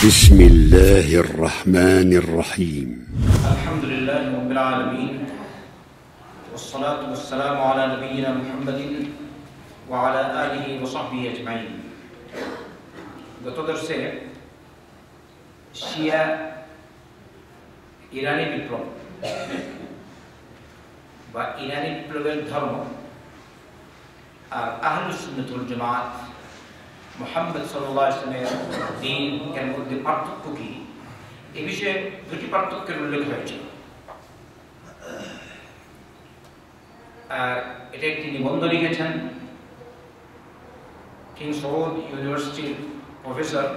بسم الله الرحمن الرحيم الحمد لله رب العالمين والصلاة والسلام على نبينا محمد وعلى آله وصحبه أجمعين গত দর্শে শিয়া ইরানি বিপ্লব বা ইরানি বিপ্লবের ধর্ম আর আহলুস সুন্নাত ওয়াল জামাত মুহাম্মদ সাল্লাল্লাহু আলাইহি ওয়াসাল্লামের দ্বীন এর মধ্যে পার্থক্য কি এই বিষয়ে দুটি পার্থক্যের উল্লেখ হয়েছে। আর এটা একটি নিবন্ধ লিখেছেন কিং সৌদ ইউনিভার্সিটির প্রফেসর।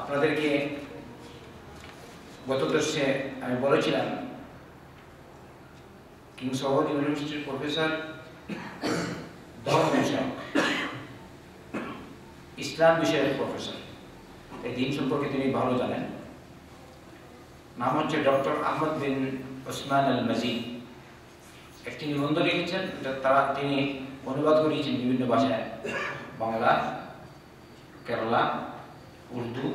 আপনাদেরকে গত দর্শে আমি বলেছিলাম কিং সৌদ ইউনিভার্সিটির প্রফেসর ধর্ম বিষয়ক ইসলাম বিষয়ের প্রফেসর, এই দিন সম্পর্কে তিনি ভালো জানেন। নাম হচ্ছে ডক্টর আহমদ বিন ওসমান আল মাজিদ। একটি নিবন্ধ লিখেছেন, তিনি অনুবাদ করিয়েছেন বিভিন্ন ভাষায়, বাংলা, কেরালা, উর্দু,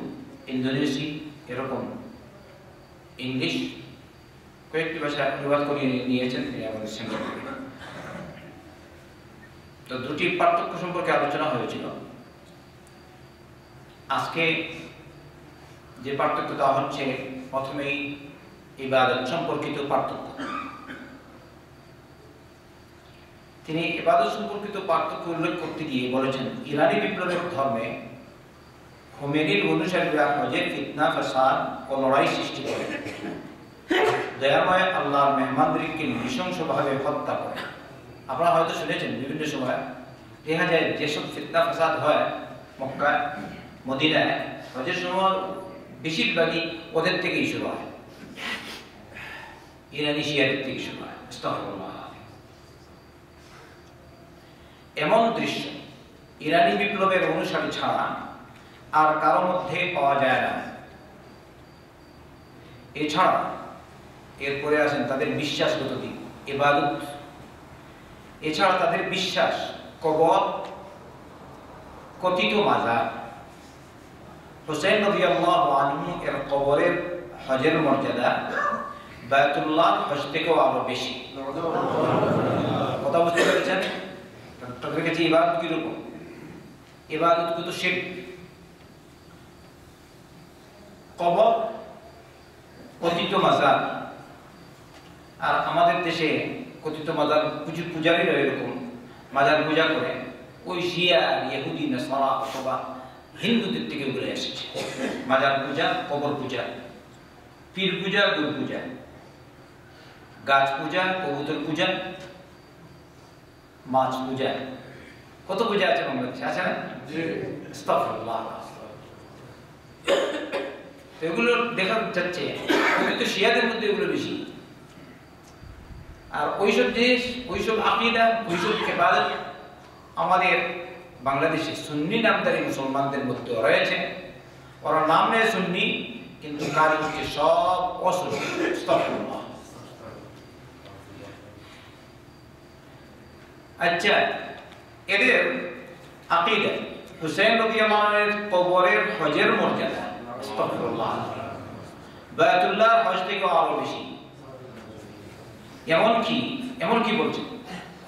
ইন্দোনেশি, এরকম ইংলিশ কয়েকটি ভাষায় অনুবাদ করিয়ে নিয়েছেন তিনি আমাদের সেন্টার থেকে। তো দুটি পার্থক্য সম্পর্কে আলোচনা হয়েছিল। আজকে যে পার্থক্যটা হচ্ছে প্রথমেই ইবাদত সম্পর্কিত পার্থক্য। তিনি ইবাদত সম্পর্কিত পার্থক্য উল্লেখ করতে গিয়ে বলেছেন, ইরানি বিপ্লবের ধর্মে খোমেনির অনুসারীরা হজের ফিতনা, ফাসাদ ও লড়াই সৃষ্টি করে দয়াময় আল্লাহর মেহমানদেরকে নৃশংসভাবে হত্যা করে। আপনারা হয়তো শুনেছেন বিভিন্ন সময় দেখা যায় যেসব ফিতনা ফাসাদ হয় মক্কা মদিনায় হজের সময় বেশিরভাগই ওদের থেকেই শুরু হয়, ইরানি শিয়াদের থেকে শুরু হয়। আস্তাগফিরুল্লাহ। এমন দৃশ্য ইরানি বিপ্লবের অনুসারী ছাড়া আর কারো মধ্যে পাওয়া যায় না। এছাড়া এরপরে আসেন তাদের বিশ্বাসগত দিক, ইবাদত। এছাড়া তাদের বিশ্বাস কবর, কথিত মাজার। হুসাইন রাদিয়াল্লাহু আনহু এর কবরের হজের মর্যাদা বায়তুল্লাহ হজ থেকেও আরো বেশি। কথা বুঝতে পেরেছেন? তাদের কাছে ইবাদত কিরকম? ইবাদত কিন্তু শিরক। কবর, কথিত মাজার। আর আমাদের দেশে কথিত মাজার পূজারীরা এরকম মাজার পূজা করে, ওই শিয়া, ইহুদি, নাসারা অথবা হিন্দুদের থেকে উঠে এসেছে। মাজার পূজা, কবর পূজা, পীর পূজা, গুরু পূজা, গাছ পূজা, কবুতর পূজা, মাছ পূজা, কত পূজা আছে বাংলাদেশে, আছে না? আস্তাগফিরুল্লাহ। এগুলো দেখা যাচ্ছে কিন্তু শিয়াদের মধ্যে এগুলো বেশি। আর ওইসব জিনিস, ওইসব আকীদা, ওইসব ইবাদত আমাদের বাংলাদেশে সুন্নি নামধারী মুসলমানদের মধ্যে রয়েছে। ওরা নাম নেয় সুন্নি, কিন্তু কাজ হচ্ছে সব অসুন্নি। আস্তাগফিরুল্লাহ। আচ্ছা, এদের আকীদা হুসাইন রাদিয়াল্লাহু আনহুর কবরের হজের মর্যাদা আস্তাগফিরুল্লাহ বায়তুল্লাহ হজ থেকে আরো বেশি। এমন কি বলছে,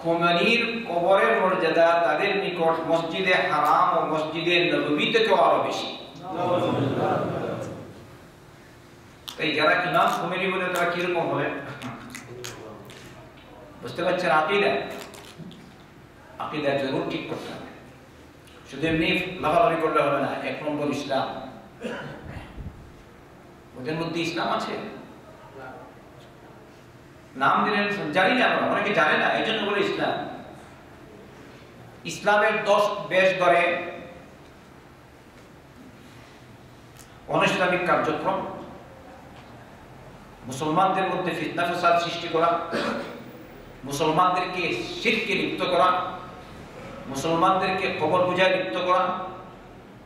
খোমেনির কবরের মর্যাদা তাদের নিকট মসজিদে হারাম ও মসজিদে নববী থেকেও আরো বেশি। তাই যারা ইমাম খোমেনি বলে তারা কিরকম হবে বুঝতে পারছেন? আকীদা জরুর ঠিক করতে হবে। শুধু এমনি লাফালাফি করলে হবে না। এক নম্বর ইসলাম, ওদের মধ্যে ইসলাম আছে। নাম দিলেন, জানি না আমরা, অনেকে জানে না, এই জন্য বলে ইসলাম। ইসলামের 10 বেশ ধরে অনিসলামিক কার্যক্রম, মুসলমানদের মধ্যে ফিতনা ফাসাদ সৃষ্টি করা, মুসলমানদেরকে শিরকে লিপ্ত করা, মুসলমানদেরকে কবর পূজায় লিপ্ত করা,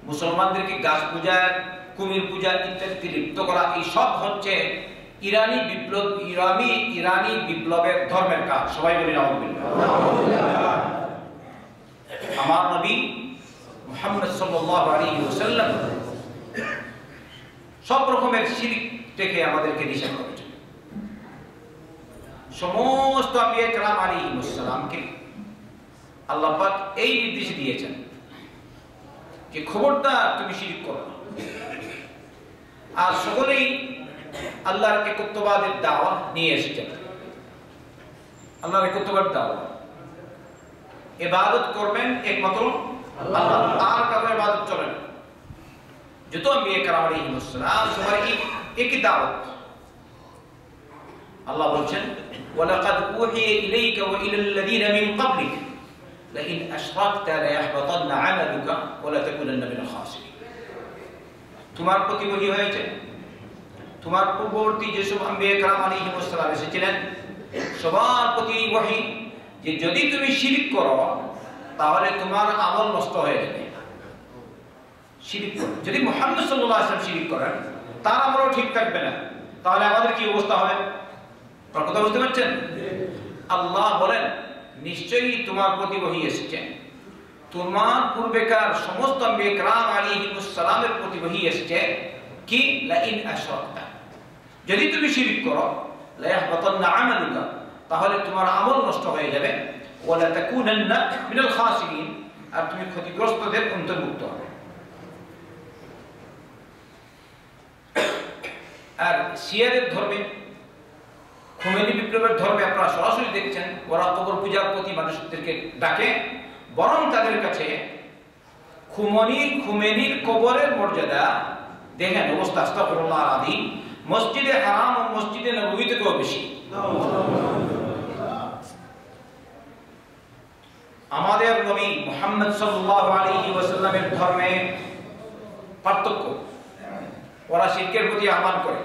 মুসলমানদেরকে গাছ পূজায়, কুমির পূজা ইত্যাদিতে লিপ্ত করা। এই সব হচ্ছে ইরানি বিপ্লবের ধর্মের কাজ। সবাই বলি আলহামদুলিল্লাহ। আমার নবী মুহাম্মদ সাল্লাল্লাহু আলাইহি ওয়াসাল্লাম সব রকমের শিরক থেকে আমাদেরকে নিষেধ করেছেন। সমস্ত আম্বিয়া কেরাম আলাইহিস সালামকে আল্লাহ পাক এই নির্দেশ দিয়েছেন যে খবরদার তুমি শিরক করো না। আর সকলেই আল্লাহর একত্ববাদের দাওয়াত নিয়ে এসেছেন। আল্লাহর একত্ববাদ দাওয়াত, ইবাদত করবেন একমাত্র আল্লাহ, আর কারো ইবাদত চলে না। যত আম্বিয়া কেরাম আলাইহিস সালাম সবার একই দাওয়াত। আল্লাহ বলছেন ওয়ালাকাদ উহিয়া ইলাইকা ওয়া ইলাল লাযিনা মিন ক্বাবলিক লাইন আশরাকতা লায়াহবাতান্না আমালুকা ওয়া লা তাকুনান্না মিনাল খাসিরিন। তোমার প্রতি ওহী হয়েছে, তোমার পূর্ববর্তী যেসব আম্বিয়া কেরাম আলাইহিস সালাম এসেছিলেন সবার প্রতি ওহী যে যদি তুমি শিরক করো তাহলে তোমার আমল নষ্ট হয়ে যাবে। শিরক করো, যদি মুহাম্মদ সাল্লাল্লাহু আলাইহি ওয়াসাল্লাম শিরক করেন তার আমলও ঠিক থাকবে না, তাহলে আমাদের কি অবস্থা হবে? কথা বুঝতে পারছেন? আল্লাহ বলেন নিশ্চয়ই তোমার প্রতি ওহী এসেছে, তোমার পূর্বেকার সমস্ত আম্বিয়া কেরাম আলাইহিস সালামের প্রতি ওহী এসেছে কি লাইন আশরাকতা, যদি তুমি শিরক করো লায়াহবাতান্না আমালুকা, তাহলে তোমার আমল নষ্ট হয়ে যাবে, ওয়া লা তাকুনান্না মিনাল খাসিরিন, আর তুমি ক্ষতিগ্রস্তদের অন্তর্ভুক্ত হবে। আর শিয়াদের ধর্মে, খুমেনি বিপ্লবের ধর্মে আপনারা সরাসরি দেখছেন ওরা কবর পূজার প্রতি মানুষদেরকে ডাকে, বরং তাদের কাছে খুমেনির কবরের মর্যাদা দেখেন অবস্থা আস্তাগফিরুল্লাহ আযীম, মসজিদে হারাম ও মসজিদে নববী থেকেও বেশি। আমাদের নবী মুহাম্মদ সাল্লাল্লাহু আলাইহি ওয়াসাল্লামের ধর্মে পার্থক্য, ওরা শিরকের প্রতি আহ্বান করে,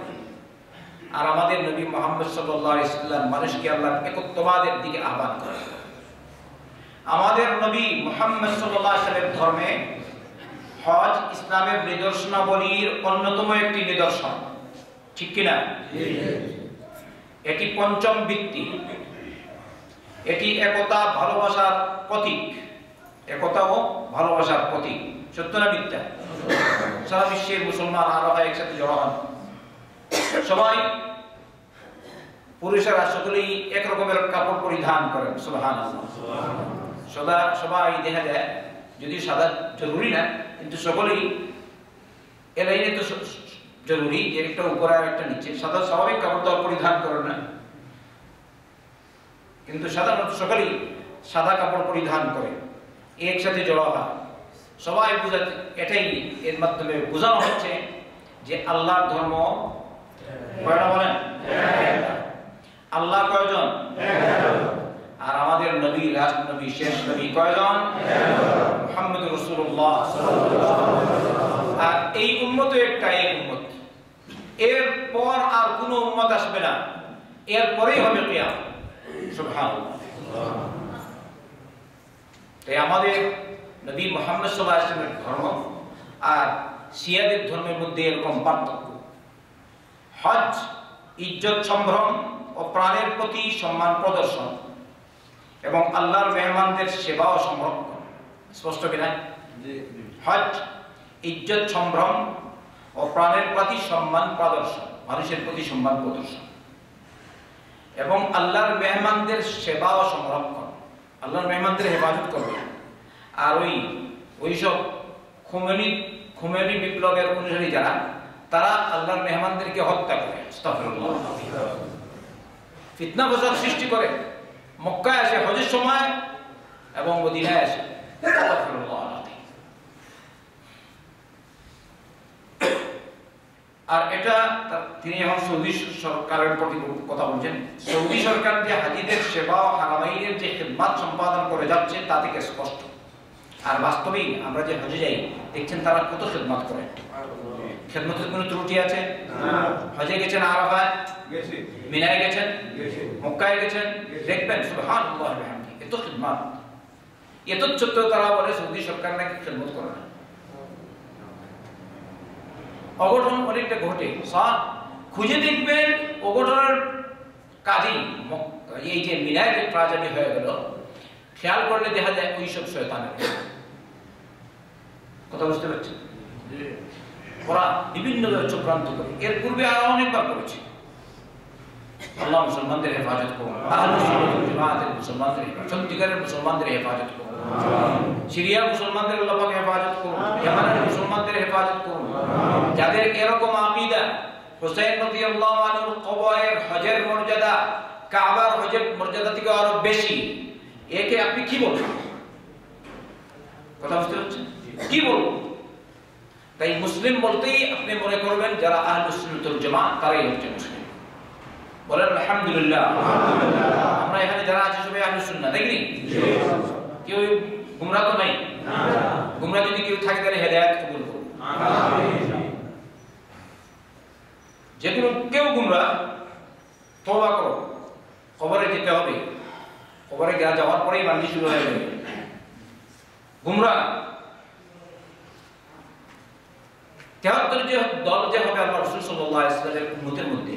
আর আমাদের নবী মুহাম্মদ সাল্লাল্লাহু আলাইহি ওয়াসাল্লাম মানুষকে আল্লাহর একত্ববাদের দিকে আহ্বান করে। আমাদের নবী মুহাম্মদ সাল্লাল্লাহু আলাইহি ওয়াসাল্লামের ধর্মে হজ ইসলামের নিদর্শনাবলীর অন্যতম একটি নিদর্শন, ঠিক কি না? এটি পঞ্চম ভিত্তি, এটি একতা ভালোবাসার প্রতীক, একতা ও ভালোবাসার প্রতীক। সত্য না মিথ্যা? সারা বিশ্বের মুসলমান আরবরা একসাথে জড়ো হন, সবাই পুরুষেরা সকলেই এক রকমের কাপড় পরিধান করেন, সুবহানাল্লাহ। সবাই দেখা যায়, যদি সাদা জরুরি না, কিন্তু সকলেই এলাইনে তো জরুরি যে একটা উপরে আর একটা নিচে, সাদা স্বাভাবিক কাপড় তো পরিধান করেন না, কিন্তু সাধারণত সকলেই সাদা কাপড় পরিধান করে একসাথে জড়ো হয়। সবাই বুঝাতে, এটাই এর মাধ্যমে বোঝানো হচ্ছে যে আল্লাহর ধর্ম কয়টা বলেন? আল্লাহ কয়জন? আর আমাদের নবী, লাস্ট নবী, শেষ নবী কয়জন? মুহাম্মদুর রাসূলুল্লাহ সাল্লাল্লাহু আলাইহি ওয়াসাল্লাম। আর এই উম্মত একটাই উম্মত, এর পর আর কোনো উম্মত আসবে না, এর পরেই হবে কিয়ামত। সুবহানাল্লাহ। তাই আমাদের নবী মুহাম্মদ সাল্লাল্লাহু আলাইহি ওয়াসাল্লামের ধর্ম আর শিয়াদের ধর্মের মধ্যে এরকম পার্থক্য। হজ ইজ্জত সম্ভ্রম ও প্রাণের প্রতি সম্মান প্রদর্শন এবং আল্লাহর মেহমানদের সেবা ও সংরক্ষণ। স্পষ্ট কিনা? হজ ইজ্জত সম্ভ্রম ও প্রাণের প্রতি সম্মান প্রদর্শন, মানুষের প্রতি সম্মান প্রদর্শন এবং আল্লাহর মেহমানদের সেবা ও সংরক্ষণ, আল্লাহর মেহমানদের হেফাজত করবে। আর ওইসব খুমেনি বিপ্লবের অনুসারী যারা, তারা আল্লাহর মেহমানদেরকে হত্যা করে, আস্তাগফিরুল্লাহ, ফিতনা ফাসাদ সৃষ্টি করে, মক্কায় আসে হজের সময় এবং মদিনায় আসে, আস্তাগফিরুল্লাহ। আর এটা তিনি এখন সৌদি সরকারের প্রতি কথা বলছেন। সৌদি সরকার যে হাজিদের সেবা ও হারামাইনের যে খিদমত সম্পাদন করে যাচ্ছে তা থেকে স্পষ্ট। আর বাস্তবেই আমরা যে হজে যাই দেখছেন তারা কত খিদমত করে। খিদমতের কোনো ত্রুটি আছে? হজে গেছেন, আরাফায় গেছেন, মিনায় গেছেন, মক্কায় গেছেন, দেখবেন সুবহানাল্লাহ ওয়া বিহামদিহি, এত খিদমত, এত সত্ত্বেও তারা বলে সৌদি সরকার নাকি খিদমত করে না। অঘটন অনেকটা ঘটে, খুঁজে দেখবেন অঘটনের কাজেই এই যে মিনায় যে ট্রাজেডি হয়ে গেল, খেয়াল করলে দেখা যায় ওই সব শয়তানের কথা। বুঝতে পারছেন? ওরা বিভিন্নভাবে চক্রান্ত করে, এর পূর্বে আরো অনেকবার করেছে। আল্লাহ মুসলমানদের হেফাজত করুন, আহলুস সুন্নাত ওয়াল জামাতের মুসলমানদের হেফাজত, সত্যিকারের মুসলমানদের হেফাজত করুন, সিরিয়ার মুসলমানদের আল্লাহ পাক হেফাজত করুন, ইয়ামানের মুসলমানদের হেফাজত করুন। যাদের এরকম আকীদা, হুসাইন রাদিয়াল্লাহু আনহুর কবরের হজের মর্যাদা কাবার হজের মর্যাদা থেকে আরো বেশি, একে আপনি কি বলবেন? কথা বুঝতে পারছেন? কি বলবো? তাই মুসলিম বলতেই আপনি মনে করবেন যারা আহলুস সুন্নাত ওয়াল জামাত তারাই হচ্ছে মুসলিম। বলেন আলহামদুলিল্লাহ। আমরা এখানে যারা আছি সবাই আহলুস সুন্নাহ, দেখনি? কেউ গুমরাহ তো নাই? গুমরাহ যদি কেউ থাকে তাহলে হেদায়েত কবুল করুন। যে কোনো কেউ গুমরাহ, তওবা করো, কবরে যেতে হবে, কবরে যাওয়ার পরেই বান্দি শুরু হয়ে যাবে। গুমরাহ 73 যে দল যে হবে আল্লাহ রাসূল সাল্লাল্লাহু আলাইহি ওয়াসাল্লামের উম্মতের মধ্যে,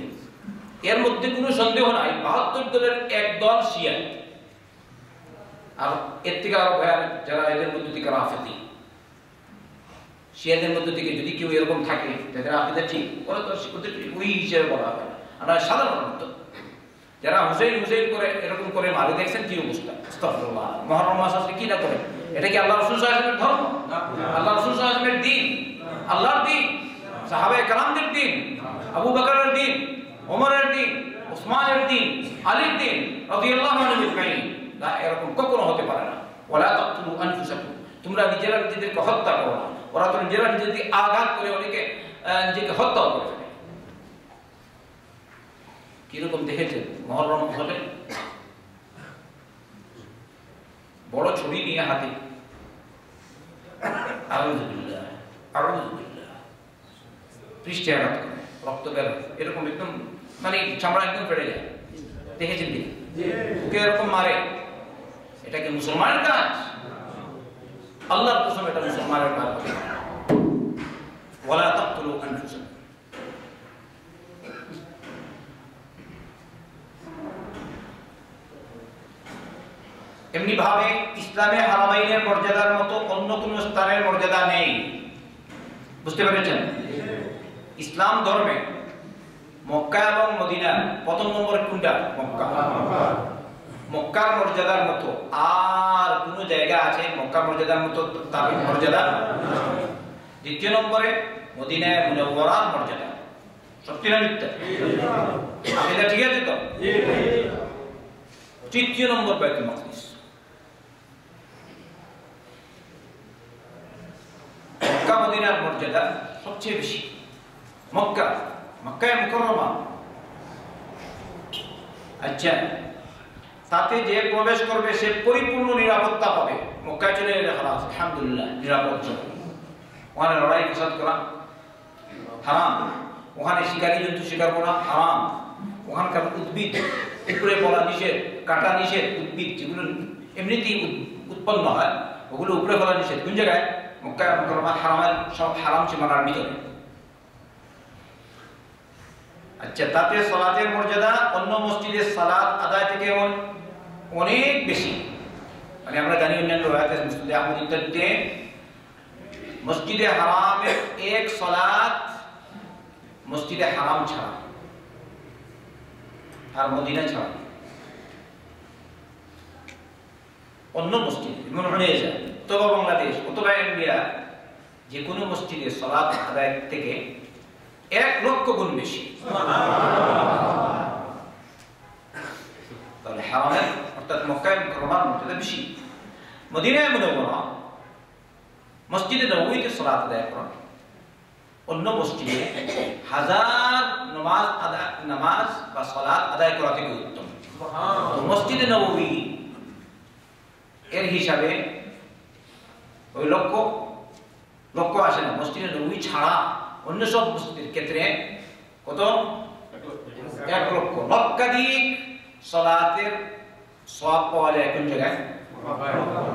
এর মধ্যে কোনো সন্দেহ নাই 72 দলের এক দল শিয়া, আর এর থেকে আরো ভয়ানক যারা এদের মধ্যে থেকে রাফিদি। শিয়াদের মধ্যে থেকে যদি কেউ এরকম থাকে যাদের আকীদা ঠিক, ওরা তো ওদের ওই হিসেবে বলা হবে না। আমরা সাধারণত যারা হুসাইন হুসাইন করে এরকম করে মারে, দেখছেন কি অবস্থা? আস্তাগফিরুল্লাহ। মুহররম মাস আসলে কি না করে? এটা কি আল্লাহ রাসূল সাল্লাল্লাহু আলাইহি ওয়াসাল্লামের ধর্ম? আল্লাহ রাসূল সাল্লাল্লাহু আলাইহি ওয়াসাল্লামের দ্বীন, আল্লাহর দ্বীন, সাহাবায়ে কেরামদের দ্বীন, আবু বকরের দ্বীন, ওমরের দ্বীন, ওসমানের দ্বীন, আলীর দ্বীন রাদিয়াল্লাহু আনহুম আজমাইন। না, এরকম কখনো হতে পারে না। ওয়ালা তাকতুলু আনফুসাকুম, তোমরা নিজেরা নিজেদেরকে হত্যা করো না। ওরা তো নিজেরা নিজেদেরকে আঘাত করে অনেকে নিজেকে হত্যা করে ফেলে। কিরকম দেখেছেন মুহররম হলে বড় ছুরি নিয়ে হাতে, আউযুবিল্লাহ আউযুবিল্লাহ, পৃষ্ঠে আঘাত করে, রক্ত বের হয়, এরকম একদম মানে চামড়া একদম ফেটে যায়। দেখেছেন কি? ওকে এরকম মারে। এটা কি মুসলমানের কাজ? আল্লাহর কসম এটা মুসলমানের কাজ। ওয়ালা তাকতুলু আনফুসাকুম। এমনি ভাবে ইসলামে হারামাইনের মর্যাদার মতো অন্য কোন স্থানের মর্যাদা নেই। বুঝতে পেরেছেন? ইসলাম ধর্মে মক্কা এবং মদিনা প্রথম নম্বর কোনটা? মক্কা। মক্কার মর্যাদার মতো আর কোন জায়গা আছে মক্কার মর্যাদার মতো? তার মর্যাদা। দ্বিতীয় নম্বরে মদিনা মুনাওয়ারার মর্যাদা। সত্যি না মিথ্যা? এটা ঠিক আছে তো? তৃতীয় নম্বর বাইতুল মাকদিস। মক্কা মদিনার মর্যাদা সবচেয়ে বেশি। মক্কা, মক্কায়ে মুকাররমা, আচ্ছা, তাতে যে প্রবেশ করবে সে পরিপূর্ণ নিরাপত্তা পাবে। মক্কায় চলে গেলে খালাস, আলহামদুলিল্লাহ, নিরাপদ চলে। ওখানে লড়াই ফাসাদ করা হারাম, ওখানে শিকারী জন্তু শিকার করা হারাম, ওখানকার উদ্ভিদ উপরে পড়া নিষেধ, কাটা নিষেধ, উদ্ভিদ যেগুলো এমনিতেই উৎপন্ন হয় ওগুলো উপরে পড়া নিষেধ। কোন জায়গায়? মক্কা মুকাররমা হারামের সব হারাম সীমানার ভিতরে। আচ্ছা, তাতে সালাতের মর্যাদা অন্য মসজিদের সালাত আদায় থেকে অনেক বেশি। মানে আমরা জানি অন্যান্য রায়াতে মুসলিম আহমদ ইত্যাদিতে মসজিদে হারামের এক সালাত মসজিদে হারাম ছাড়া আর মদিনা ছাড়া অন্য মসজিদ মনে হয়ে যায়, অথবা বাংলাদেশ অথবা ইন্ডিয়া, যে কোনো মসজিদে সালাত আদায় থেকে 1 লক্ষ গুণ বেশি। তাহলে হারামের অর্থাৎ মক্কায় মুকাররমার মর্যাদা বেশি। মদিনায় মুনাওয়ারা মসজিদে নববীতে সালাত আদায় করা অন্য মসজিদে 1000 নামাজ বা সালাত আদায় করা থেকে উত্তম। তো মসজিদে নববী এর হিসাবে ওই লক্ষ আসে না। মসজিদে নববী ছাড়া অন্য সব মসজিদের ক্ষেত্রে কত? 1 লক্ষ। লক্ষাধিক সালাতের সওয়াব পাওয়া যায় কোন জায়গায়?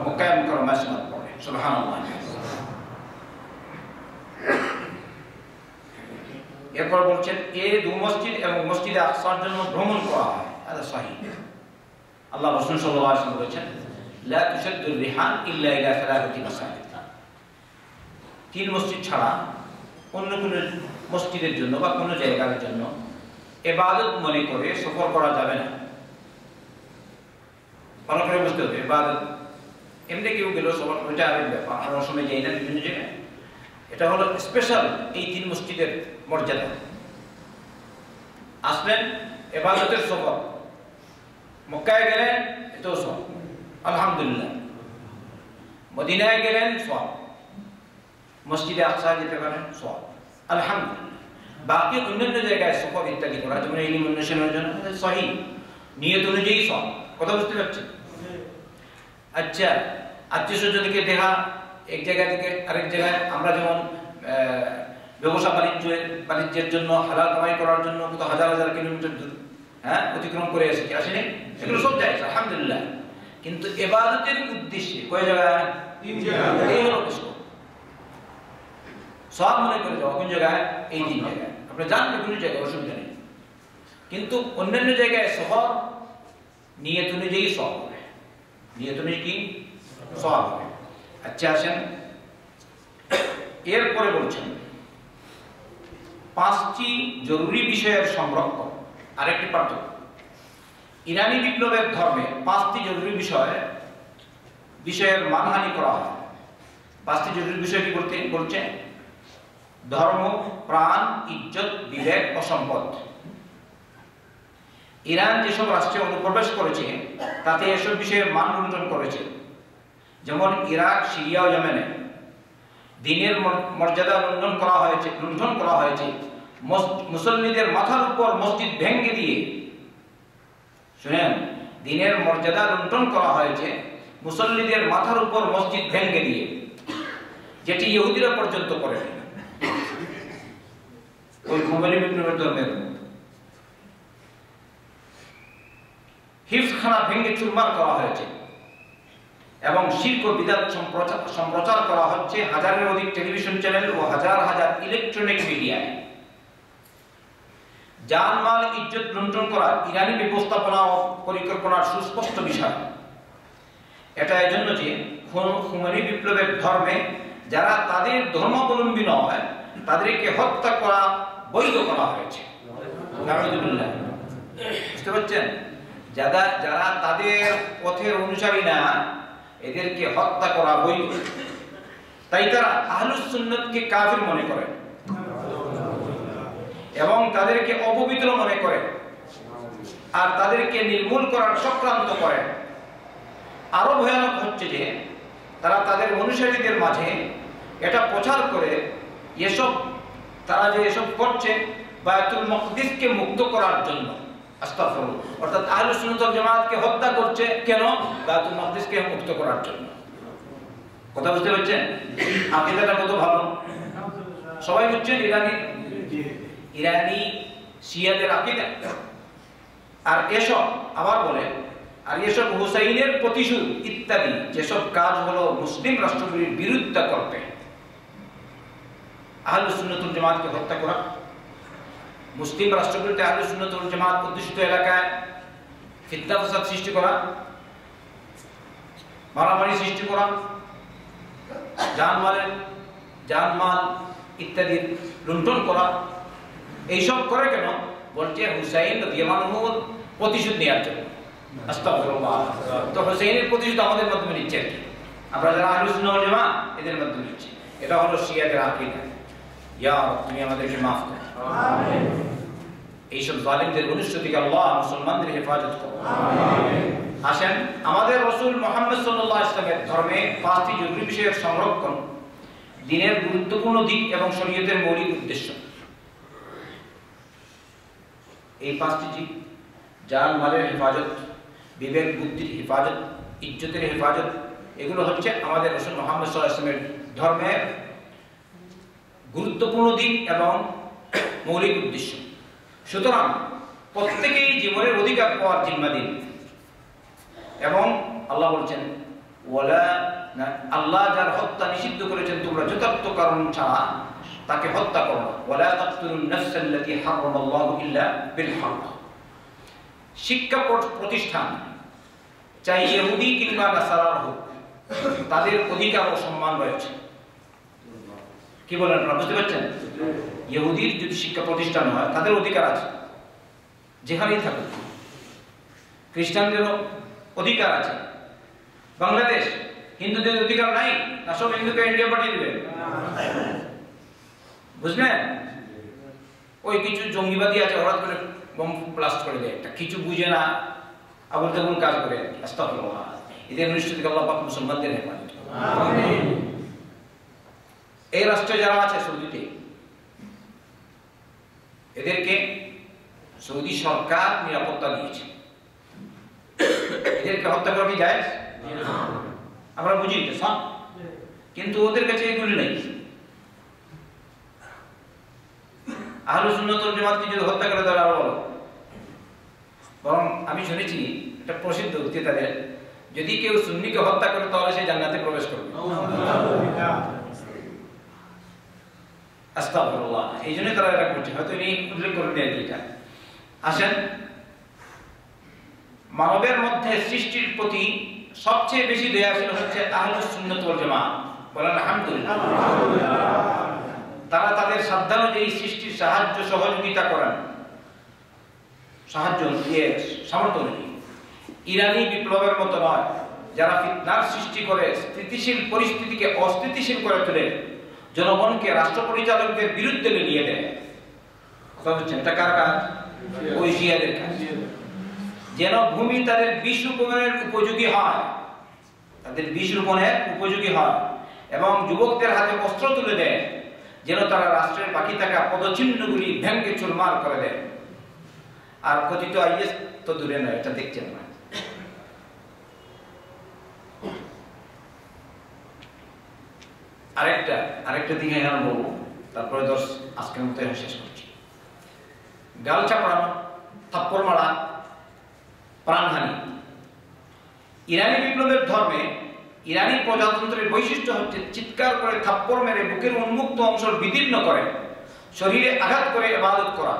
মক্কায় মুকাররমায় সালাত পড়ে। সুবহানাল্লাহ। এরপর বলছেন এই দুই মসজিদ এবং মসজিদে আকসার জন্য ভ্রমণ করা হয়, এটা সহিহ। আল্লাহ রাসূল সাল্লাল্লাহু আলাইহি ওয়াসাল্লাম বলেছেন লা তুশাদ্দুর রিহাল ইল্লা ইলা সালাতি মাসাজিদ। 3 মসজিদ ছাড়া অন্য কোনো মসজিদের জন্য বা কোনো জায়গার জন্য ইবাদত মনে করে সফর করা যাবে না। ভালো করে বুঝতে হবে, ইবাদত এমনি কেউ গেল সফর ওইটা আরেক ব্যাপার, আমরা সময় যাই না বিভিন্ন জায়গায়। এটা হলো স্পেশাল এই 3 মসজিদের মর্যাদা। আসলেন ইবাদতের সফর, মক্কায় গেলেন এটাও সব আলহামদুলিল্লাহ, মদিনায় গেলেন সব, মসজিদে আকসা যেতে পারেন সব আলহামদুলিল্লাহ। বাকি অন্যান্য জায়গায় সফর ইত্যাদি করা, যেমন ইলম অন্বেষণের জন্য সহিহ নিয়ত অনুযায়ী সব। কথা বুঝতে পারছেন? আচ্ছা, আত্মীয় স্বজনকে দেখা এক জায়গা থেকে আরেক জায়গায়, আমরা যেমন ব্যবসা বাণিজ্যের জন্য হালাল কামাই করার জন্য কত হাজার হাজার কিলোমিটার দূর অতিক্রম করে এসেছি, আসেনি? এগুলো সব যায় আলহামদুলিল্লাহ। কিন্তু ইবাদতের উদ্দেশ্যে কয় জায়গায়? 3 জায়গায়। এই হলো বিষয়। সব মনে করে যাওয়া কোন জায়গায়? এই 3 জায়গায়। আপনি জানবেন কোন জায়গায়, অসুবিধা নেই। কিন্তু অন্যান্য জায়গায় শহর নিয়ত অনুযায়ী সব হবে, নিয়ত অনুযায়ী কি সব হবে। আচ্ছা আসেন, এরপরে বলছেন 5টি জরুরি বিষয়ের সংরক্ষণ। আরেকটি পার্থক্য, ইরানি বিপ্লবের ধর্মে 5টি জরুরি বিষয়ের মানহানি করা হয়। 5টি জরুরি বিষয় কি বলছে? ধর্ম, প্রাণ, ইজ্জত, বিবেক ও সম্পদ। ইরান যেসব রাষ্ট্রে অনুপ্রবেশ করেছে তাতে এসব বিষয়ের মান লুণ্ঠন করেছে। যেমন ইরাক, সিরিয়া ও ইয়েমেনে দিনের মর্যাদা লুণ্ঠন করা হয়েছে। মুসল্লিদের মাথার উপর মসজিদ ভেঙে দিয়ে, শুনেন, দিনের মর্যাদা লুণ্ঠন করা হয়েছে মুসল্লিদের মাথার উপর মসজিদ ভেঙে দিয়ে, যেটি ইহুদিরা পর্যন্ত করে ওই খুমেনি বিপ্লবের ধর্মের। হিফজখানা ভেঙে চুরমার করা হয়েছে এবং শিরক ও বিদআত সম্প্রচার করা হচ্ছে হাজারের অধিক টেলিভিশন চ্যানেল ও হাজার হাজার ইলেকট্রনিক মিডিয়ায়। জানমাল, ইজ্জত লুণ্ঠন করা ইরানি ব্যবস্থাপনা ও পরিকল্পনার সুস্পষ্ট বিষয়। এটা এজন্য যে খুমেনি বিপ্লবের ধর্মে যারা তাদের ধর্মাবলম্বী নয় তাদেরকে হত্যা করা বৈধ করা হয়েছে। নাউযুবিল্লাহ। বুঝতে পারছেন? যারা তাদের পথের অনুসারী না, এদেরকে হত্যা করা বৈধ। তাই তারা আহলুস সুন্নাতকে কাফির মনে করে এবং তাদেরকে অপবিত্র মনে করে আর তাদেরকে নির্মূল করার চক্রান্ত করে। আরো ভয়ানক হচ্ছে যে তারা তাদের অনুসারীদের মাঝে এটা প্রচার করে তারা যে এসব করছে বায়তুল মাকদিসকে মুক্ত করার জন্য, আস্তাগফিরুল্লাহ, অর্থাৎ আহলুস সুন্নাত ওয়াল জামাতকে হত্যা করছে কেন? বায়তুল মাকদিসকে মুক্ত করার জন্য। কথা বুঝতে পারছেন? আকীদাটা কত ভালো, সবাই বুঝছেন? ইরানি শিয়াদের আকীদা। আর এসব আবার বলে, আর এসব হুসাইনের প্রতিশোধ ইত্যাদি যেসব কাজ হলো মুসলিম রাষ্ট্রগুলির বিরুদ্ধে করবে। আহলুস সুন্নাত ওয়াল জামাতকে হত্যা করা, মুসলিম রাষ্ট্রগুলিতে আহলুস সুন্নাত ওয়াল জামাত অধ্যুষিত এলাকায় ফিতনা ফাসাদ সৃষ্টি করা, মারামারি সৃষ্টি করা, জানমাল ইত্যাদি লুণ্ঠন করা, এইসব করে কেন? বলছে হুসাইন রাদিয়াল্লাহু আনহুর প্রতিশোধ নেওয়ার জন্য। আস্তাগফিরুল্লাহ। তো হুসাইনের প্রতিশোধ আমাদের মাধ্যমে নিচ্ছে আর কি, আমরা যারা আহলুস সুন্নাত ওয়াল জামাত এদের মাধ্যমে নিচ্ছি। এটা হলো শিয়াদের আকীদা। ইয়া রাব, তুমি আমাদেরকে মাফ করো। আমিন। এইসব জালিমদের অনুসরণ থেকে আল্লাহ মুসলমানদের হেফাজত করো। আমিন। আসেন, আমাদের রাসূল মুহাম্মদ সাল্লাল্লাহু আলাইহি ওয়াসাল্লামের ধর্মে 5টি জরুরি বিষয়ের সংরক্ষণ দ্বীনের গুরুত্বপূর্ণ দিক এবং শরীয়তের মৌলিক উদ্দেশ্য। এই 5টি দিক, জান মালের হেফাজত, বিবেক বুদ্ধির হেফাজত, ইজ্জতের হেফাজত, এগুলো হচ্ছে আমাদের রাসূল মুহাম্মদ সাল্লাল্লাহু আলাইহি ওয়াসাল্লামের ধর্মের গুরুত্বপূর্ণ দিক এবং মৌলিক উদ্দেশ্য। সুতরাং প্রত্যেকেই জীবনের অধিকার পাওয়ার জিম্মাদার। এবং আল্লাহ বলছেন, আল্লাহ যার হত্যা নিষিদ্ধ করেছেন তোমরা যথার্থ কারণ ছাড়া তাকে হত্যা করো না। ওয়ালা তাকতুলুন নাফসাল্লাতী হারামাল্লাহু ইল্লা বিল হক। শিক্ষা প্রতিষ্ঠান, চাই ইহুদি কিংবা নাসারার হোক, তাদের অধিকার ও সম্মান রয়েছে। কি বলেন আপনারা বুঝতে পারছেন? ইহুদির যদি শিক্ষা প্রতিষ্ঠান হয় তাদের অধিকার আছে যেখানেই থাকুক, খ্রিস্টানদেরও অধিকার আছে। বাংলাদেশ হিন্দুদের অধিকার নাই না? সব হিন্দুকে ইন্ডিয়া পাঠিয়ে দিবে, বুঝলেন? ওই কিছু জঙ্গিবাদী আছে, হঠাৎ করে বম ব্লাস্ট করে দেয়, একটা কিছু বুঝে না, আবুল তাবুল কাজ করে। আস্তাগফিরুল্লাহ। এদের নিশ্চিত থেকে আল্লাহ পাক মুসলমানদের হেফাজত করুন। আমিন। এই রাষ্ট্রে যারা আছে সৌদিতে, এদেরকে সৌদি সরকার নিরাপত্তা দিয়েছে। এদেরকে হত্যা করা কি যায়? আমরা বুঝি তো সব, কিন্তু ওদের কাছে এগুলি নেই। আহলে সুন্নাত ওয়াল জামাতকে যদি হত্যা করে দেওয়া হলো, বরং আমি শুনেছি একটা প্রসিদ্ধ উক্তি তাদের, যদি কেউ সুন্নিকে হত্যা করে তাহলে সে জান্নাতে প্রবেশ করবে। আস্তাগফিরুল্লাহ। এই জন্য তারা এটা করছে, হয়তো ইনি উল্লেখ করে দেয় এটা। আসেন, মানবের মধ্যে সৃষ্টির প্রতি সবচেয়ে বেশি দয়াশীল হচ্ছে আহলে সুন্নাত ওয়াল জামাত। বলেন আলহামদুলিল্লাহ। তারা তাদের সাধ্যানুযায়ী সৃষ্টির সাহায্য সহযোগিতা করেন, সাহায্য দিয়ে সামর্থ্য নেই। ইরানি বিপ্লবের মতো নয়, যারা ফিতনার সৃষ্টি করে স্থিতিশীল পরিস্থিতিকে অস্থিতিশীল করে তোলে, জনগণকে রাষ্ট্র পরিচালকদের বিরুদ্ধে নিয়ে দেয়। কথা বলছেন, এটা কার কাজ? ওই শিয়াদের কাজ। যেন ভূমি তাদের বীজ রোপণের উপযোগী হয়, তাদের বীজ রোপণের উপযোগী হয়, এবং যুবকদের হাতে অস্ত্র তুলে দেয়, যেন তারা রাষ্ট্রের বাকি থাকা পদচিহ্নগুলি ভেঙ্গে চুরমার করে দেয়। আর কথিত আইএস তো দূরে নয়, এটা দেখছেন না। আরেকটা দিকে এখানে বলবো, তারপরে আজকের মতো শেষ করছি। গাল চাপড়ানো, থাপ্পড় মারা, প্রাণহানি। ইরানি বিপ্লবের ধর্মে ইরানি প্রজাতন্ত্রের বৈশিষ্ট্য হচ্ছে চিৎকার করে থাপ্পড় মেরে বুকের উন্মুক্ত অংশ বিদীর্ণ করে, শরীরে আঘাত করে ইবাদত করা,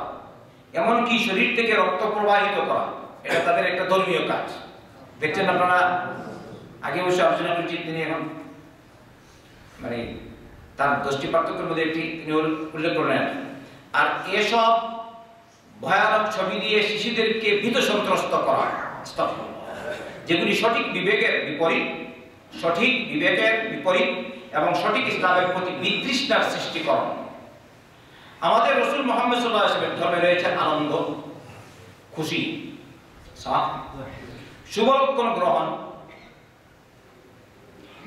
এমনকি শরীর থেকে রক্ত প্রবাহিত করা। এটা তাদের একটা ধর্মীয় কাজ। দেখছেন আপনারা, আগে অবশ্য আলোচনা করছি, তিনি এখন মানে তার 10টি পার্থক্যের মধ্যে একটি তিনি উল্লেখ করলেন। আর এসব ভয়ানক ছবি দিয়ে শিশুদেরকে ভীত সন্ত্রস্ত করা, যেগুলি সঠিক বিবেকের বিপরীত এবং সঠিক ইসলামের প্রতি বিতৃষ্ণার সৃষ্টিকরণ। আমাদের রাসূল মুহাম্মদ সাল্লাল্লাহু আলাইহি ওয়াসাল্লামের ধর্মে রয়েছে আনন্দ, খুশি, শুভ লক্ষণ গ্রহণ,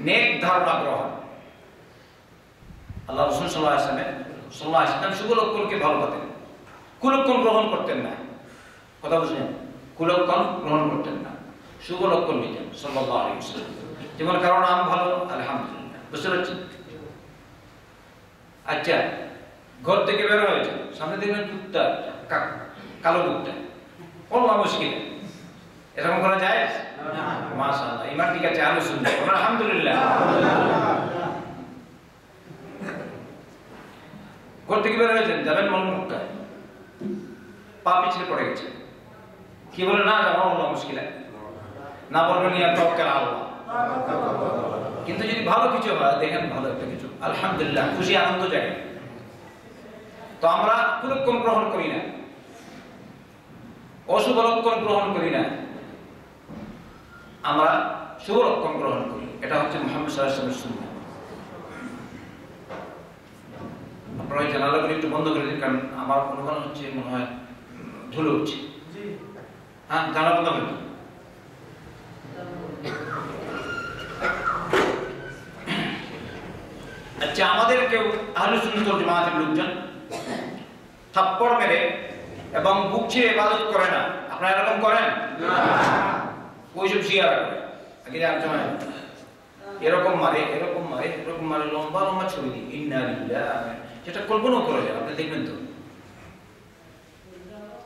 নেক ধারণা গ্রহণ। আল্লাহ রাসূল সাল্লাল্লাহু আলাইহি ওয়াসাল্লাম শুভ লক্ষণকে ভালোবাসতেন, কুলক্ষণ গ্রহণ করতেন না। কথা বুঝলেন? কুলক্ষণ গ্রহণ করতেন না, শুভ লক্ষণ নিতেন সাল্লাল্লাহু আলাইহি ওয়াসাল্লাম। যেমন কারণ আম ভালো, আলহামদুলিল্লাহ। বুঝতে পারছেন? আচ্ছা, ঘর থেকে বের হয়েছে, সামনে দেখবেন কুত্তা, কালো কুত্তা, বললাম মুশকিল, এরকম করা যায়? মাশাআল্লাহ, ইমান ঠিক আছে, আলো শুনতে আলহামদুলিল্লাহ। ঘর থেকে বের হয়েছেন, যাবেন মলমুক্তায়, পা পিছলে পড়ে গেছে, কি বলে না যাবো, বললাম মুশকিল, না বলবেন ইয়া তাওয়াক্কাল আল্লাহ। কিন্তু যদি ভালো কিছু হয়, দেখেন ভালো একটা কিছু, আলহামদুলিল্লাহ, খুশি আনন্দ জাগে। তো আমরা কুলক্ষণ গ্রহণ করি না, অশুভ লক্ষণ গ্রহণ করি না, আমরা শুভ লক্ষণ গ্রহণ করি। এটা হচ্ছে মুহাম্মদ সাল্লাল্লাহু আলাইহি ওয়াসাল্লামের সুন্নাহ। আপনারা এই জানালাগুলো একটু বন্ধ করে দিন, কারণ আমার অনুমান হচ্ছে মনে হয় ধুলো উঠছে। হ্যাঁ, জানালা বন্ধ করে দিন। আচ্ছা, আমাদের কেউ আহলে সুন্নাত ওয়াল জামাতের লোকজন থাপ্পড় মেরে এবং বুক ছিঁড়ে ইবাদত করে না। আপনারা এরকম করেন? না। ওইসব শিয়ারা করে, আগে আলোচনা এরকম মারে, এরকম মারে, এরকম মারে, লম্বা লম্বা ছবি দিই, ইন্না লিল্লাহ, যেটা কল্পনাও করে যায়, আপনি দেখবেন তো।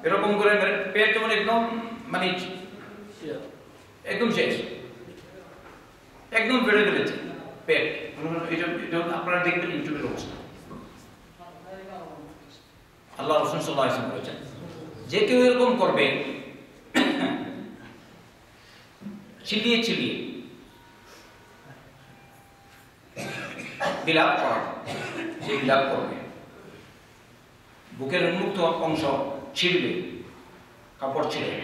এরকম করে পেট যেমন একদম মানে একদম শেষ, একদম বেড়ে ফেলেছে পেট। এটা আপনারা দেখবেন ইউটিউবের অবস্থা। আল্লাহ রাসূল সাল্লাল্লাহু আলাইহি ওয়াসাল্লাম বলেছেন, যে কেউ এরকম করবে, চিল্লিয়ে চিল্লিয়ে বিলাপ করা, সে বিলাপ করবে, বুকের উন্মুক্ত অংশ ছিঁড়বে, কাপড় ছিঁড়ে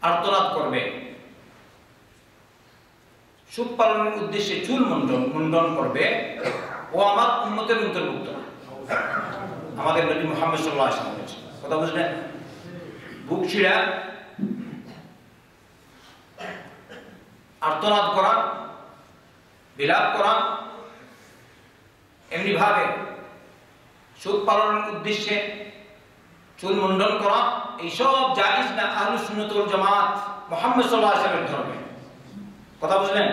আর্তনাদ করবে, সুখ পালনের উদ্দেশ্যে চুল মুন্ডন করবে। ও আমার উম্মতের অন্তর্ভুক্ত, আমাদের নবী মুহাম্মদ সাল্লাল্লাহু আলাইহি ওয়াসাল্লাম বলেছেন। কথা বুঝলেন? বুক ছিঁড়া, আর্তনাদ করা, বিলাপ করা, এমনি ভাবে সুখ পালনের উদ্দেশ্যে চুল মুন্ডন করা, এইসব জায়েজ না আহলুস সুন্নাত ওয়াল জামাত মুহাম্মদ সাল্লাল্লাহু আলাইহি ওয়াসাল্লামের ধর্মে। কথা বুঝলেন?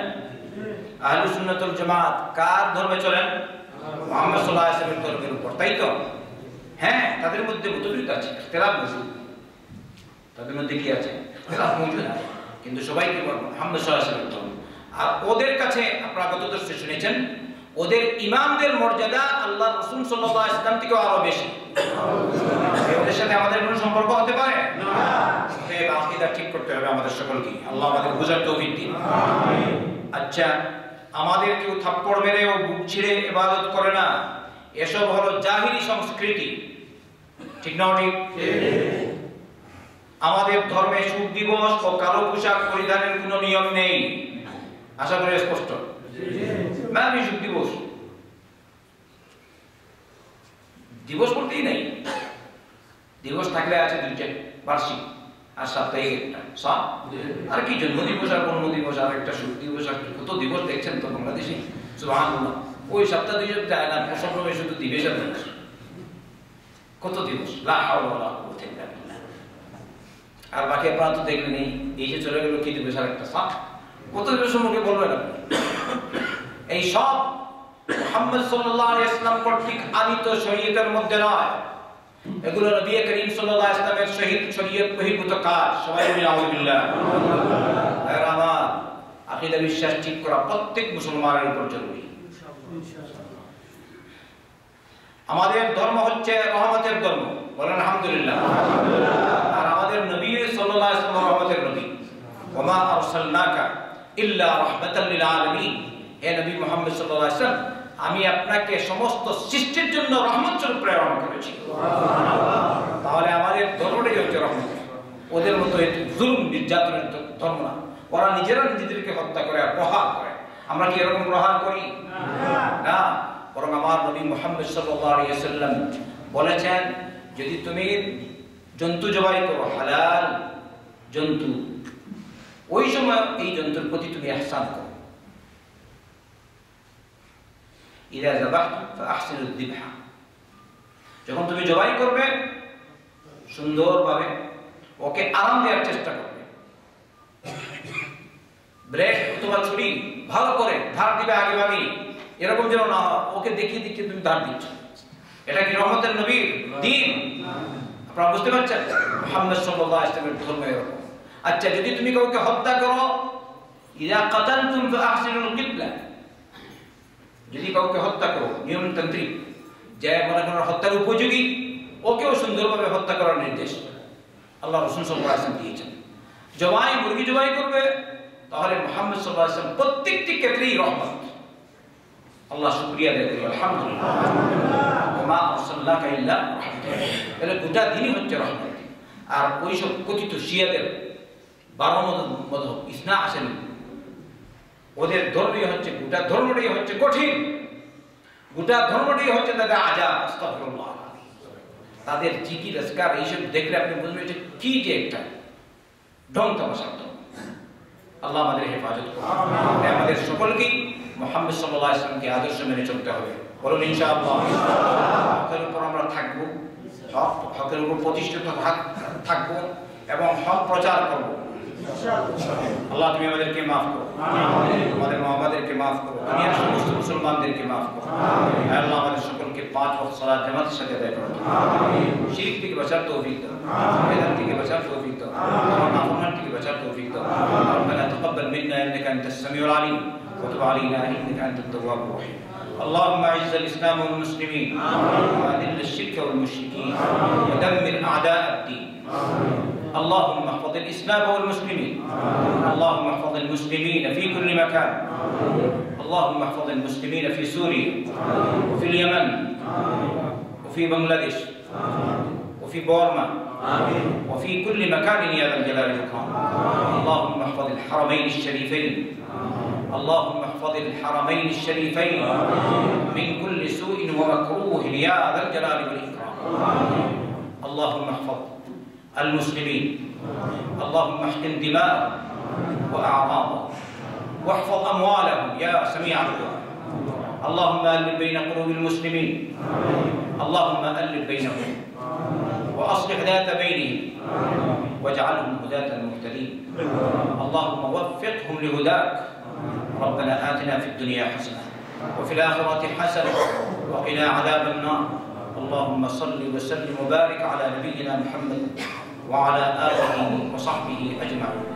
আহলুস সুন্নাত ওয়াল জামাত কার ধর্মে চলেন? মুহাম্মদ সাল্লাল্লাহু আলাইহি ওয়াসাল্লামের ধর্মের উপর, তাই তো? হ্যাঁ, তাদের মধ্যে মতবিরোধ আছে, ইখতিলাফ মৌজুদ, তাদের মধ্যে কি আছে? ইখতিলাফ মৌজুদ আছে, কিন্তু সবাই কি বলবো? মুহাম্মদ সাল্লাল্লাহু আলাইহি ওয়াসাল্লামের ধর্ম। আর ওদের কাছে আপনারা গত দর্শে শুনেছেন, ওদের ইমামদের মর্যাদা আল্লাহ রাসূল সাল্লাল্লাহু আলাইহি ওয়াসাল্লাম থেকে আরো বেশি। ওদের সাথে আমাদের কোনো সম্পর্ক হতে পারে না। এই আকীদা ঠিক করতে হবে আমাদের সকলকে। আল্লাহ আমাদের বুঝার তৌফিক দিন। আমিন। আচ্ছা, আমাদের কেউ থাপ্পড় মেরে ও বুক ছিঁড়ে ইবাদত করে না, এসব হলো জাহিলি সংস্কৃতি, ঠিক না? ঠিক। আমাদের ধর্মে শুভ দিবস ও কালো পোশাক পরিধানের কোনো নিয়ম নেই, আশা করি স্পষ্ট। মানে শুভ দিবস দিবস বলতেই নেই, দিবস থাকলে আছে দুইটা, বার্ষিক আর সাপ্তাহিক একটা, আর কি জন্ম দিবস আর কর্ম দিবস আর একটা শুভ দিবস, আর কত দিবস দেখছেন তো বাংলাদেশে, সুবহানাল্লাহ। ওই সপ্তাহ দুই যায় না, সবসময় শুধু দিবস আর দিবস, কত দিবস, লা হাওলা ওয়ালা কুওয়াতা ইল্লা বিল্লাহ। আর বাকি আপনারা তো দেখলেন এই যে চলে গেল কি দিবস আর একটা, কত দিবস সম্পর্কে বলবেন আপনি? এই সব মুহাম্মদ সাল্লাল্লাহু আলাইহি ওয়াসাল্লাম কর্তৃক আনিত শরীয়তের মধ্যে নয়, এগুলো নবী করিম সাল্লাল্লাহু আলাইহি ওয়াসাল্লামের শরীয়ত বহির্ভূত কাজ। সবাই বলি আলহামদুলিল্লাহ। আমার আকীদা বিশ্বাস ঠিক করা প্রত্যেক মুসলমানের উপর জরুরি। আমাদের ধর্ম হচ্ছে রহমতের ধর্ম, বলেন আলহামদুলিল্লাহ। আর আমাদের নবী সাল্লাল্লাহু আলাইহি ওয়াসাল্লাম রহমতের নবী। ওয়া মা আরসালনাকা ইল্লা রাহমাতাল লিল আলামিন। হে নবী মুহাম্মদ সাল্লাল্লাহু আলাইহি ওয়াসাল্লাম, আমি আপনাকে সমস্ত সৃষ্টির জন্য রহমত স্বরূপ প্রেরণ করেছি। তাহলে আমাদের ধর্মটাই হচ্ছে রহমত। ওদের মতো জুলুম নির্যাতনের ধর্ম না। ওরা নিজেরা নিজেদেরকে হত্যা করে আর প্রহার করে। আমরা কি এরকম প্রহার করি? না, বরং আমার নবী মুহাম্মদ সাল্লাল্লাহু আলাইহি ওয়াসাল্লাম বলেছেন, যদি তুমি জন্তু জবাই করো, হালাল জন্তু, ওই সময় এই জন্তুর প্রতি তুমি ইহসান করো। ইযা যাবাহতু ফাআহসিনুদ যিবহা, যখন তুমি জবাই করবে সুন্দরভাবে ওকে আরাম দেওয়ার চেষ্টা করবে। ব্রেক অথবা ছুরি ভালো করে ধার দিবে আগে ভাগে, এরকম যেন না হয় ওকে দেখিয়ে দেখিয়ে তুমি ধার দিচ্ছ। এটা কি রহমতের নবীর দ্বীন? আপনারা বুঝতে পারছেন? মুহাম্মদ সাল্লাল্লাহু আলাইহি ওয়াসাল্লামের ধর্ম এরকম। আচ্ছা, যদি তুমি কাউকে হত্যা করো, ইযা কাতালতুম ফাআহসিনুল কিতলা, যদি কাউকে হত্যা করো নিয়মতান্ত্রিক, যে মনে করেন হত্যার উপযোগী, ওকেও সুন্দরভাবে হত্যা করার নির্দেশ আল্লাহ রাসূল সাল্লাল্লাহু আলাইহি ওয়াসাল্লাম দিয়েছেন। জবাই মুরগি জবাই করবে, তাহলে মুহাম্মদ সাল্লাল্লাহু আলাইহি ওয়াসাল্লাম প্রত্যেকটি ক্ষেত্রেই রহমত। আল্লাহ শুকরিয়া আদায় করি, আলহামদুলিল্লাহ। ওয়া মা আরসালনাকা ইল্লা রাহমাতাল, তাহলে গোটা দিনই হচ্ছে রহমত। আর ওই সব কথিত শিয়াদের 12 মযহাব ইসনা আসেন, ওদের ধর্মই হচ্ছে, গোটা ধর্মটাই হচ্ছে কঠিন, গোটা ধর্মটাই হচ্ছে তাদের আযাব। আস্তাগফিরুল্লাহ। তাদের জিকির আজকার এইসব দেখলে আপনি বুঝবেন যে কি যে একটা ঢং তামাশা। আল্লাহ আমাদের হেফাজত করুন। আমাদের সকলকেই মুহাম্মদ সাল্লাল্লাহু আলাইহি ওয়াসাল্লামকে আদর্শ মেনে চলতে হবে, বলুন ইনশাআল্লাহ। হকের উপর আমরা থাকবো, হকের উপর প্রতিষ্ঠিত থাকবো এবং হক প্রচার করবো। আল্লাহ তুমি আমাদেরকে মাফ করো, আমাদের মা-বাবাদেরকে মাফ করো, দুনিয়ার সমস্ত মুসলমানদেরকে মাফ করো। আল্লাহ আমাদের সকলকে 5 ওয়াক্ত সালাত জামাতের সাথে আদায় করো। শিরক থেকে বাঁচার তৌফিক দাও, বেদাত থেকে বাঁচার তৌফিক দাও, নাফরমান থেকে বাঁচার তৌফিক দাও। রব্বানা তাকাব্বাল মিন্না ইন্নাকা আনতাস সামিউল আলিম ওয়া তুব আলাইনা ইন্নাকা আনতাত তাওয়াবুর রহিম। اللهم اعز الاسلام والمسلمين واذل الشرك والمشركين ودمر اعداء الدين. اللهم احفظ الإسلام والمسلمين. اللهم احفظ المسلمين في كل مكان. اللهم احفظ المسلمين في سوريا وفي اليمن وفي بنغلاديش وفي بورما وفي كل مكان يا ذا الجلال والإكرام. اللهم احفظ الحرمين الشريفين. اللهم احفظ الحرمين الشريفين من كل سوء ومكروه يا ذا الجلال والإكرام. اللهم احفظ المسلمين. اللهم احقن دماءهم وأعراضهم واحفظ أموالهم يا سميع الدعاء. اللهم ألف بين قلوب المسلمين. اللهم ألف بينهم وأصلح ذات بينهم واجعلهم هداة المهتدين. اللهم وفقهم لهداك. ربنا آتنا في الدنيا حسنة وفي الآخرة حسنة وقنا عذاب النار. اللهم صل وسلم وبارك على نبينا محمد وعلى آله وصحبه أجمعين.